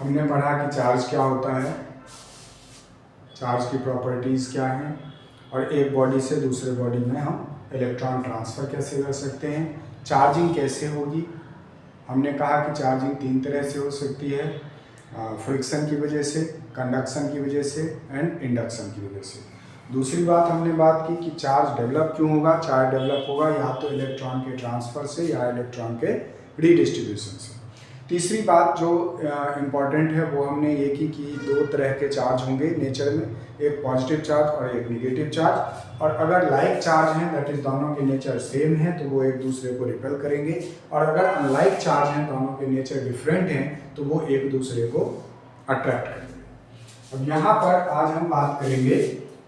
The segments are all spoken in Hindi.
हमने पढ़ा कि चार्ज क्या होता है, चार्ज की प्रॉपर्टीज़ क्या हैं, और एक बॉडी से दूसरे बॉडी में हम इलेक्ट्रॉन ट्रांसफ़र कैसे कर सकते हैं, चार्जिंग कैसे होगी। हमने कहा कि चार्जिंग 3 तरह से हो सकती है, फ्रिक्शन की वजह से, कंडक्शन की वजह से एंड इंडक्शन की वजह से। दूसरी बात हमने बात की कि चार्ज डेवलप क्यों होगा। चार्ज डेवलप होगा या तो इलेक्ट्रॉन के ट्रांसफ़र से या इलेक्ट्रॉन के रीडिस्ट्रीब्यूशन से। तीसरी बात जो इम्पॉर्टेंट है वो हमने ये की कि 2 तरह के चार्ज होंगे नेचर में, एक पॉजिटिव चार्ज और एक नेगेटिव चार्ज। और अगर लाइक चार्ज हैं दैट इज दोनों के नेचर सेम है तो वो एक दूसरे को रिपेल करेंगे, और अगर अनलाइक चार्ज हैं, दोनों के नेचर डिफरेंट हैं, तो वो एक दूसरे को अट्रैक्ट करेंगे। अब यहाँ पर आज हम बात करेंगे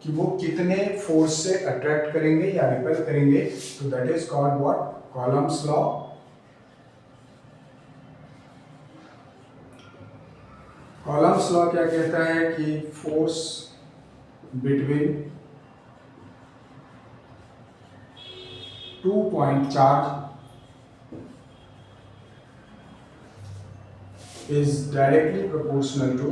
कि वो कितने फोर्स से अट्रैक्ट करेंगे या रिपेल करेंगे। तो that is called what, columns law. Columns law क्या कहता है कि force between 2 point charge is directly proportional to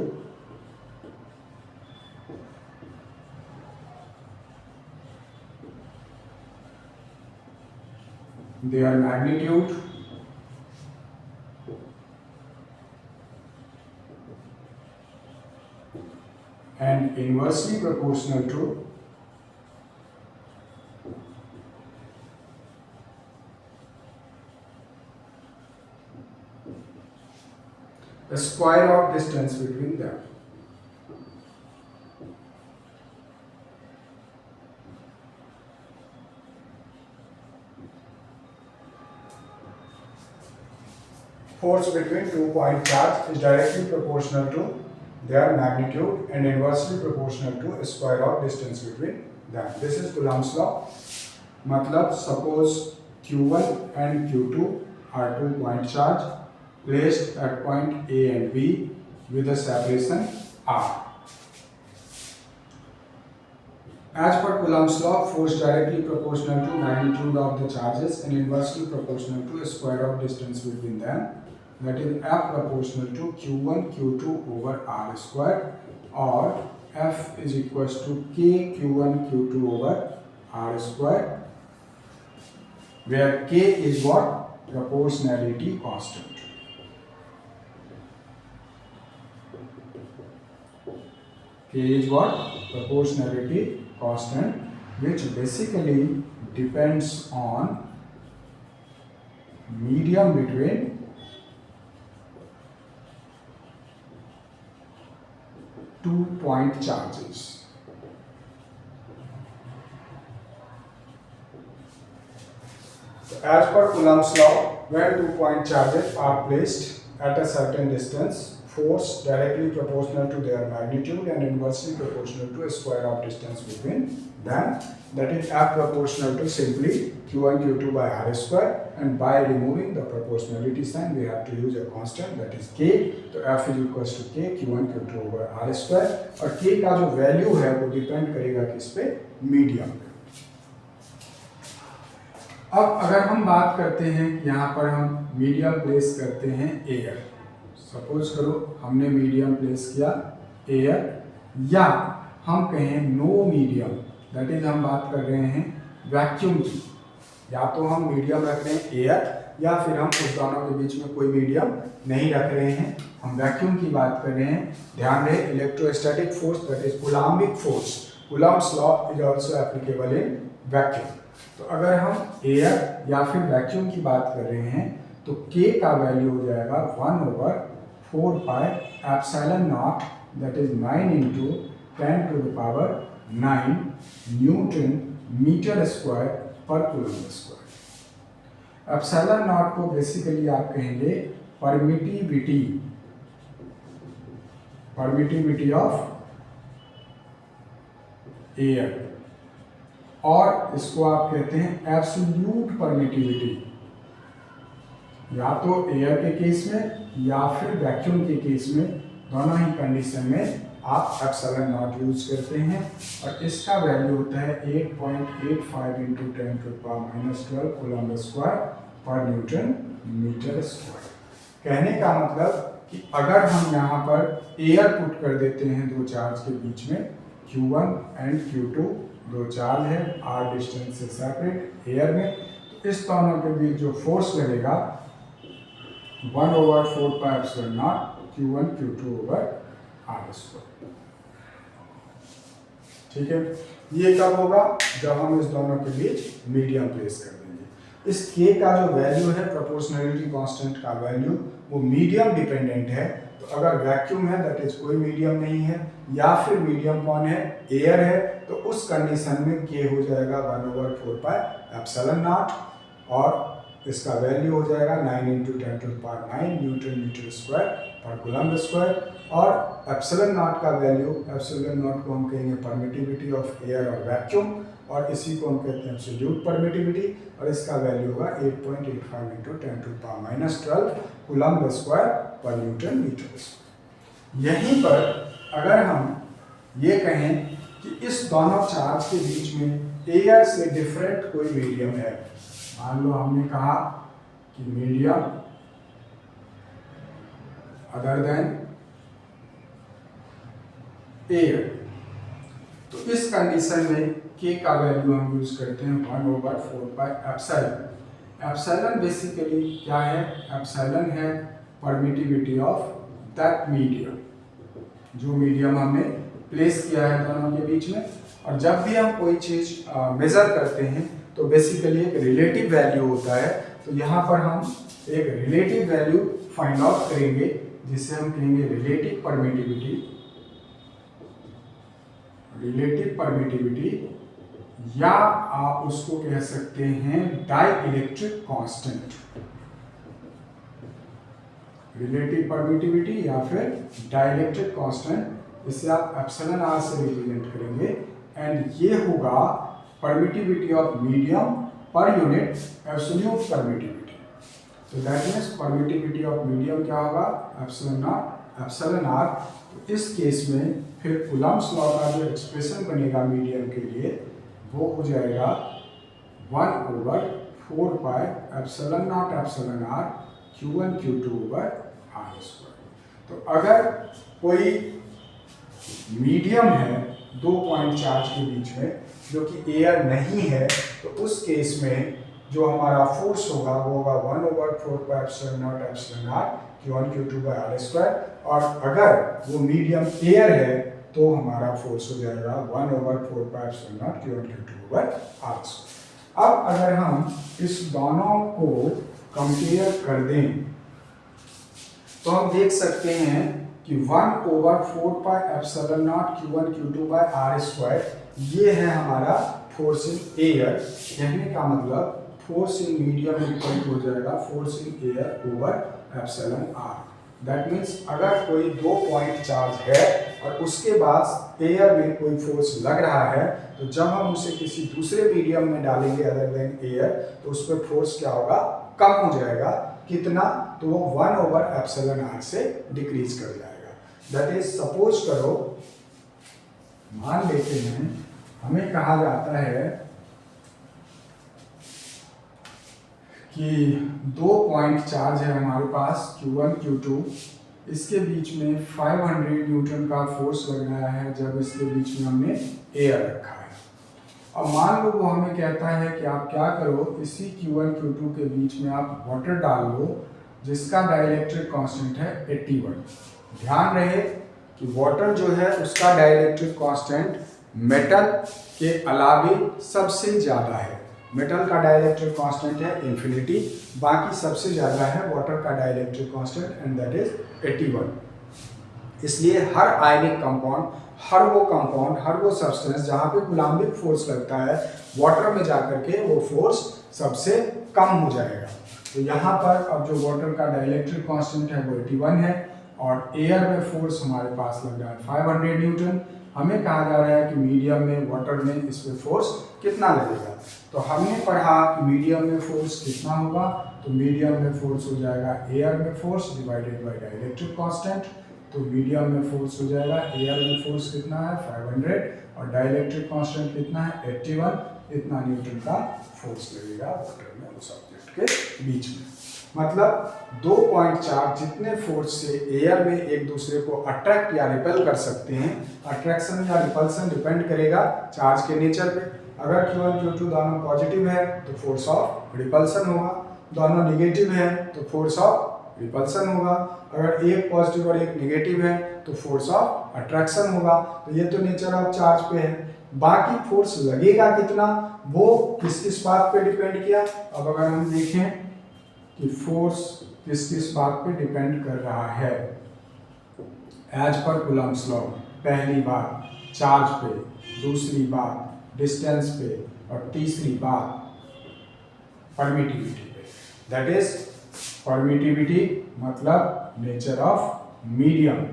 their magnitude and inversely proportional to the square of distance between them. Force between 2 point charge is directly proportional to their magnitude and inversely proportional to a square of distance between them. This is Coulomb's law. मतलब suppose Q1 and Q2 are 2 point charge placed at point A and B with a separation R. As per Coulomb's law, force directly proportional to magnitude of the charges and inversely proportional to a square of distance between them. That is F proportional to Q1 Q2 over R square, or F is equals to K Q1 Q2 over R square, where K is what? Proportionality constant. K is what? Proportionality constant, which basically depends on medium between two point charges. So as per Coulomb's law, when 2 point charges are placed at a certain distance, force directly proportional to their magnitude and inversely proportional to a square of distance between them. That is F proportional to simply Q1 Q2 by R square, and by removing the proportionality sign we have to use a constant that is K. तो F is equals to K Q1 Q2 over R square, और K का जो वैल्यू है वो डिपेंड करेगा किस पे, मीडियम पे। अब अगर हम बात करते हैं यहाँ पर हम मीडियम प्लेस करते हैं एयर, सपोज करो हमने मीडियम प्लेस किया एयर, या हम कहें नो मीडियम, दैट इज हम बात कर रहे हैं वैक्यूम की। या तो हम मीडियम रख रहे हैं एयर, या फिर हम उस दोनों के बीच में कोई मीडियम नहीं रख रहे हैं, हम वैक्यूम की बात कर रहे हैं। ध्यान रहे electrostatic force that is Coulombic force, Coulomb's law is also applicable in vacuum. तो अगर हम एयर या फिर वैक्यूम की बात कर रहे हैं तो K का वैल्यू हो जाएगा 1/4 pi epsilon naught, that is 9 × 10⁹ newton metre square पर कूलम स्क्वायर। एप्सिलॉन नॉट को बेसिकली आप कहेंगे परमिटिविटी ऑफ एयर, और इसको आप कहते हैं एब्सोल्यूट परमिटिविटी, या तो एयर के केस में या फिर वैक्यूम के केस में, दोनों ही कंडीशन में आप एप्सिलॉन नॉट यूज करते हैं। और इसका वैल्यू होता है 8.85 × 10⁻⁻12 कूलम स्क्वायर पर न्यूटन मीटर स्क्वायर। कहने का मतलब कि अगर हम यहाँ पर एयर पुट कर देते हैं दो चार्ज के बीच में, Q1 एंड Q2 दो चार्ज है r डिस्टेंस से सेपरेट एयर में, तो इस दोनों के बीच जो फोर्स लगेगा 1/4πε0 Q1 Q2 ओवर r²। ठीक है, ये कब होगा? जब हम इस दोनों के बीच मीडियम प्लेस कर देंगे। इस k का जो वैल्यू है प्रोपोर्शनलिटी कांस्टेंट का वैल्यू, वो मीडियम डिपेंडेंट है। तो अगर वैक्यूम है दैट इज कोई मीडियम नहीं है, या फिर मीडियम कौन है? एयर है। तो उस कंडीशन में k हो जाएगा 1/4πε0 और इसका वैल्यू हो जाएगा 9 × 10⁹ न्यूटन मीटर स्क्वायर पर कूलम्ब स्क्वायर। और ε0 का वैल्यू, ε0 को हम कहेंगे परमिटिविटी ऑफ एयर और वैक्यूम, और इसी को हम कहते हैं एब्सोल्यूट परमिटिविटी, और इसका वैल्यू होगा 8.85 × 10⁻12 कूलम्ब स्क्वायर पर न्यूटन मीटर स्क्वायर। यहीं पर अगर हम ये कहें कि इस दोनों चार्ज के बीच में एयर से डिफरेंट कोई मीडियम है, मान लो हमने कहा कि मीडियम अदर देन एयर, तो इस कंडीशन में k का वैल्यू हम यूज करते हैं 1/4πε। एप्सिलॉन बेसिकली क्या है? एप्सिलॉन है परमिटिविटी ऑफ दैट मीडियम, जो मीडियम हमने प्लेस किया है दोनों के बीच में। और जब भी हम कोई चीज मेजर करते हैं तो बेसिकली एक रिलेटिव वैल्यू होता है। तो यहाँ पर हम एक रिलेटिव वैल्यू फाइंड आउट करेंगे, जिसे हम कहेंगे रिलेटिव परमिटिविटी, या आप उसको कह सकते हैं डाइइलेक्ट्रिक कांस्टेंट। रिलेटिव परमिटिविटी या फिर डाइइलेक्ट्रिक कांस्टेंट, इसे आप एप्सिलॉन r से रिप्रेजेंट करेंगे, एंड ये होगा permittivity of medium per unit absolute permittivity. तो that means permittivity of medium क्या होगा? Epsilon r। तो इस केस में फिर कूलम्ब्स लॉ का जो एक्सप्रेशन बनेगा मीडियम के लिए, वो हो जाएगा 1/4πε0 Q1 Q2 ओवर r²। तो अगर कोई मीडियम है दो पॉइंट चार्ज के बीच में जो कि एयर नहीं है, तो उस केस में जो हमारा फोर्स होगा वो होगा 1/4πε0 Q1 Q2 r²। और अगर वो मीडियम एयर है तो हमारा फोर्स हो जाएगा 1/4πε0 Q1 Q2 ओवर r²। अब अगर हम इस दोनों को कंपेयर कर दें तो हम देख सकते हैं कि 1/4πε0 Q1 Q2 r², ये है हमारा फोर्स इन एयर। कहने का मतलब फोर्स इन मीडियम इक्वल हो जाएगा force in air over εr। That means अगर कोई दो पॉइंट चार्ज है और उसके बाद एयर में कोई फोर्स लग रहा है, तो जब हम उसे किसी दूसरे मीडियम में डालेंगे अदर देन एयर, तो उस पर फोर्स क्या होगा? कम हो जाएगा। कितना? तो वो 1/εr से डिक्रीज कर जाएगा। दैट इज सपोज करो, मान लेते हैं हमें कहा जाता है कि दो पॉइंट चार्ज है हमारे पास Q1 Q2, इसके बीच में 500 न्यूटन का फोर्स लग रहा है जब इसके बीच में हमने एयर रखा है। अब मान लो वो हमें कहता है कि आप क्या करो, इसी Q1 Q2 के बीच में आप वाटर डाल लो जिसका डाइइलेक्ट्रिक कांस्टेंट है 81। ध्यान रहे कि वाटर जो है उसका डाइइलेक्ट्रिक कांस्टेंट मेटल के अलावे सबसे ज़्यादा है। मेटल का डाइइलेक्ट्रिक कांस्टेंट है इन्फिनिटी, बाकी सबसे ज़्यादा है वाटर का dielectric constant and that is 81। इसलिए हर आयनिक कंपाउंड, हर वो सब्सटेंस जहाँ पे कूलम्बिक फोर्स लगता है, वाटर में जाकर के वो फोर्स सबसे कम हो जाएगा। तो यहाँ पर अब जो वाटर का डाइइलेक्ट्रिक कांस्टेंट है वो 81 है और एयर में फोर्स हमारे पास लग रहा है 500 न्यूटन। हमें कहा जा रहा है कि मीडियम में, वाटर में इस पे फोर्स कितना लगेगा। तो हमने पढ़ा कि मीडियम में फोर्स कितना होगा, तो मीडियम में फोर्स हो जाएगा एयर में force divided by dielectric constant. तो मीडियम में फोर्स हो जाएगा, एयर में फोर्स कितना है 500 और डाइइलेक्ट्रिक कांस्टेंट कितना है 81, इतना न्यूटन का फोर्स लगेगा वाटर में उस ऑब्जेक्ट के बीच में। मतलब 2 पॉइंट चार्ज जितने फोर्स से एयर में एक दूसरे को अट्रैक्ट या रिपेल कर सकते हैं, अट्रैक्शन या रिपल्सन डिपेंड करेगा चार्ज के नेचर पे। अगर Q1 Q2 दोनों पॉजिटिव है तो फोर्स ऑफ रिपल्सन होगा, दोनों नेगेटिव है तो फोर्स ऑफ रिपल्सन होगा। अगर एक पॉजिटिव और एक नेगेटिव है तो फोर्स ऑफ अट्रैक्शन होगा। तो ये तो नेचर ऑफ चार्ज पे है। बाकी फोर्स लगेगा कितना वो किस किस बात पे डिपेंड किया। अब अगर हम देखें कि फोर्स किस किस बात पे डिपेंड कर रहा है, एज पर कूलम्ब्स लॉ, पहली बात चार्ज पे, दूसरी बात डिस्टेंस पे, और तीसरी बात परमिटिविटी पे। दैट इज परमिटिविटी मतलब नेचर ऑफ मीडियम।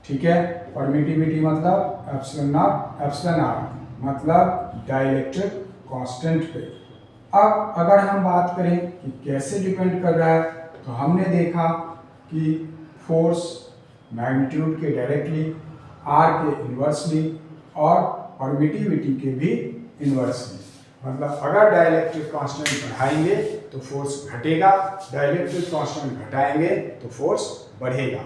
ठीक है, परमिटिविटी मतलब एप्सिलॉन नॉट एप्सिलॉन आर मतलब डाइलेक्ट्रिक कांस्टेंट पे। अब अगर हम बात करें कि कैसे डिपेंड कर रहा है, तो हमने देखा कि फोर्स मैग्नीट्यूड के डायरेक्टली, आर के इन्वर्सली और परमिटिविटी के भी इन्वर्सली। मतलब अगर डाइलेक्ट्रिक कांस्टेंट बढ़ाएंगे तो फोर्स घटेगा, डाइलेक्ट्रिक कांस्टेंट घटाएंगे तो फोर्स बढ़ेगा।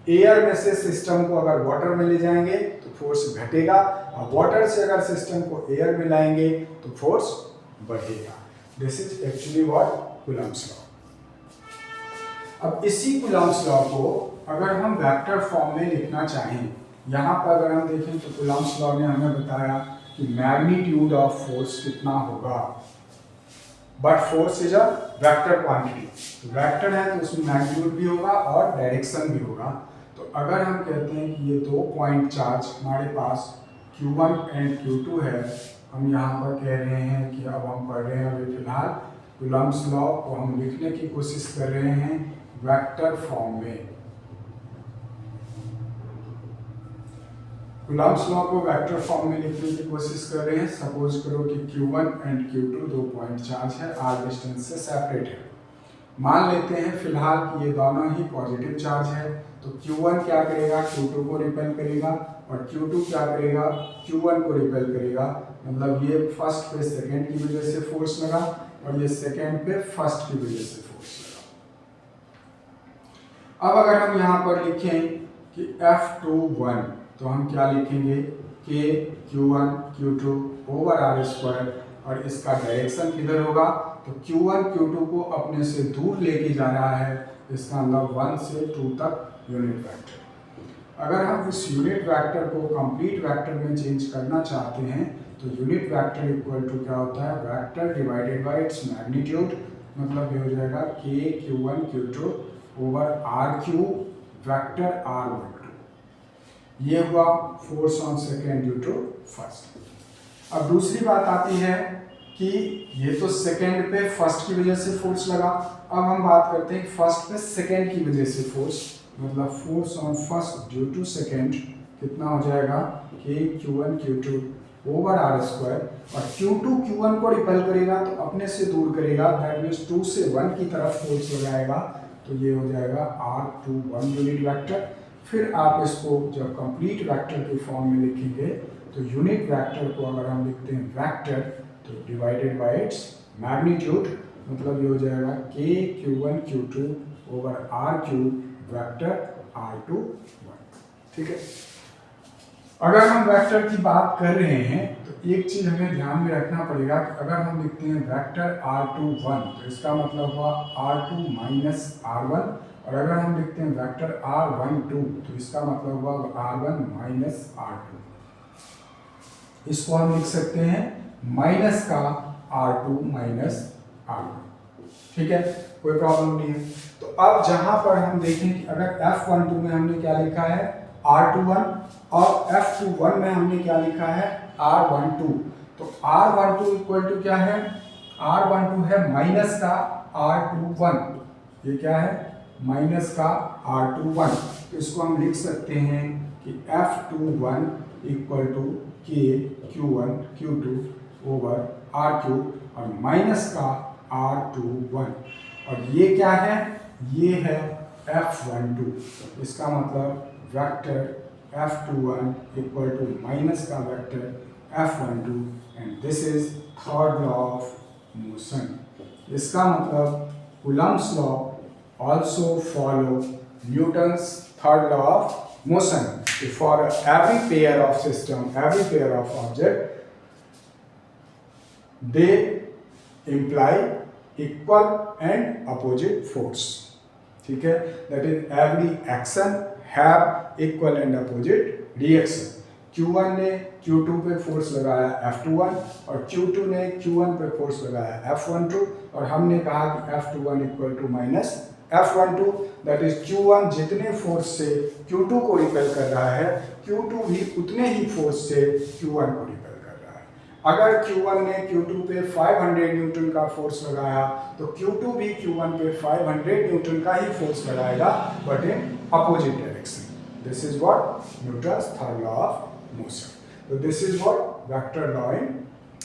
एयर में से सिस्टम को अगर वाटर में ले जाएंगे तो फोर्स घटेगा, और वाटर से अगर सिस्टम को एयर में लाएंगे तो फोर्स बढ़ेगा। This is actually what Coulomb's law. अब इसी कूलम्ब्स लॉ को अगर हम वेक्टर फॉर्म में लिखना चाहें, यहाँ पर अगर हम देखें तो कूलम्ब्स लॉ ने हमें बताया कि मैग्नीट्यूड ऑफ फोर्स कितना होगा, but force is a vector quantity. Vector है तो उसमें मैग्नीट्यूड भी होगा और डायरेक्शन भी होगा। तो अगर हम कहते हैं कि ये 2 पॉइंट चार्ज हमारे पास Q1 एंड Q2 है, हम यहाँ पर कह रहे हैं कि अब हम पढ़ रहे हैं अभी फिलहाल कूलम्ब्स लॉ को हम लिखने की कोशिश कर रहे हैं वेक्टर फॉर्म में। कूलम्ब्स लॉ को वेक्टर फॉर्म में लिखने की कोशिश कर रहे हैं। सपोज करो कि Q1 and Q2 2 point charge है, r डिस्टेंस से सेपरेट है। मान लेते हैं फिलहाल कि ये दोनों ही पॉजिटिव चार्ज है, तो Q1 क्या करेगा, Q2 को रिपेल करेगा, और Q2 क्या करेगा, Q1 को रिपेल करेगा। मतलब ये फर्स्ट पे सेकेंड की वजह से फोर्स लगा और ये सेकेंड पे फर्स्ट की वजह से फोर्स लगा। अब अगर हम यहाँ पर लिखें कि F21, तो हम क्या लिखेंगे, K Q1 Q2 over are square, और इसका डायरेक्शन किधर होगा, तो Q1 Q2 को अपने से दूर लेके जा रहा है, इसका मतलब 1 से 2 तक यूनिट वेक्टर। अगर हम इस यूनिट वेक्टर को कंप्लीट वेक्टर में चेंज करना चाहते हैं तो यूनिट वेक्टर इक्वल टू क्या होता है, vector divided by its magnitude. मतलब ये हो जाएगा K Q1 Q2 over r cube vector R12। ये हुआ force on second due to first. अब दूसरी बात आती है कि ये तो सेकेंड पे फर्स्ट की वजह से फोर्स लगा। अब हम बात करते हैं फर्स्ट पे सेकेंड की वजह से फोर्स, मतलब force on first due to second कितना हो जाएगा, K Q1 Q2 over are square, और Q2 Q1 को रिपेल करेगा तो अपने से दूर करेगा, दैट मीन्स 2 से 1 की तरफ फोर्स लगाएगा, तो ये हो जाएगा R21 यूनिट वेक्टर। फिर आप इसको जब कंप्लीट वेक्टर के फॉर्म में लिखेंगे तो यूनिट वेक्टर को अगर हम लिखते हैं वेक्टर तो डिवाइडेड बाय इट्स मैग्नीट्यूड, मतलब ये हो जाएगा K Q1 Q2 over R cube vector R21। ठीक है, अगर हम वेक्टर की बात कर रहे हैं तो एक चीज हमें ध्यान में रखना पड़ेगा कि अगर हम लिखते हैं वेक्टर R21 तो इसका मतलब हुआ R2 माइनस R1, और अगर हम लिखते हैं वेक्टर R12 तो इसका मतलब हुआ R1 माइनस R2। इसको हम लिख सकते हैं माइनस का R2 माइनस R1। ठीक है, कोई प्रॉब्लम नहीं है। तो अब जहां पर हम देखें कि अगर F12 में हमने क्या लिखा है R21 और F21 में हमने क्या लिखा है R12, तो R12 इक्वल टू क्या है, R12 है माइनस का R21, ये क्या है माइनस का R21। तो इसको हम लिख सकते हैं कि F21 equal to K Q1 Q2 over R cube और माइनस का R21, और ये क्या है, ये है F12। इसका मतलब vector F21 equal to minus का vector F12 and this is third law of motion. इसका मतलब Coulomb's law also follow Newton's third law of motion. For every pair of system, every pair of object, they imply equal and opposite force. ठीक है, that is every action have equal and opposite reaction. Q1 ने Q2 पे फोर्स लगाया F21 और Q2 ने Q1 पे फोर्स लगाया F12 और हमने कहा कि F21 equal to minus F12, that is Q1 जितने फोर्स से Q2 को रिपेल कर रहा है Q2 भी उतने ही फोर्स से Q1 को रिपेल कर रहा है। अगर Q1 ने Q2 पे 500 न्यूटन का फोर्स लगाया तो Q2 भी Q1 पे 500 न्यूटन का ही फोर्स लगाएगा but in opposite direction. This is what Newton's third law of motion. तो this is what vector law in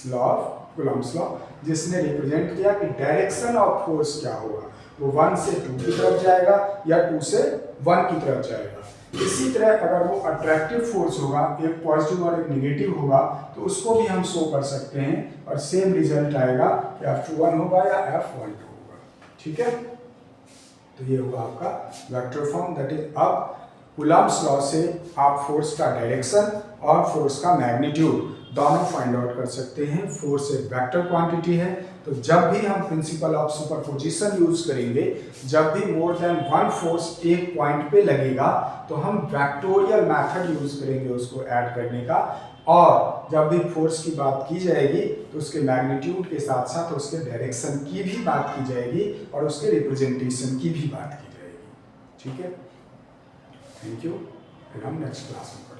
law of Coulomb's law, जिसने रिप्रेजेंट किया कि डायरेक्शन ऑफ फोर्स क्या होगा, वो 1 से 2 की तरफ जाएगा या 2 से 1 की तरफ जाएगा। इसी तरह अगर वो अट्रैक्टिव फोर्स होगा, एक पॉजिटिव और एक नेगेटिव होगा, तो उसको भी हम शो कर सकते हैं और सेम रिजल्ट आएगा कि F21 होगा या F12 होगा। ठीक है, तो ये हुआ आपका वेक्टर फॉर्म। दैट इज अब कूलम्ब्स लॉ से आप फोर्स का डायरेक्शन और फोर्स का मैग्नीट्यूड दोनों फाइंड आउट कर सकते हैं। फोर्स एक वेक्टर क्वांटिटी है, तो जब भी हम प्रिंसिपल ऑफ सुपरपोजिशन यूज करेंगे, जब भी मोर देन वन फोर्स एक पॉइंट पे लगेगा तो हम वेक्टोरियल मेथड यूज करेंगे उसको ऐड करने का, और जब भी फोर्स की बात की जाएगी तो उसके मैग्नीट्यूड के साथ साथ उसके डायरेक्शन की भी बात की जाएगी और उसके रिप्रेजेंटेशन की भी बात की जाएगी। ठीक है, थैंक यू, फिर हम नेक्स्ट क्लास में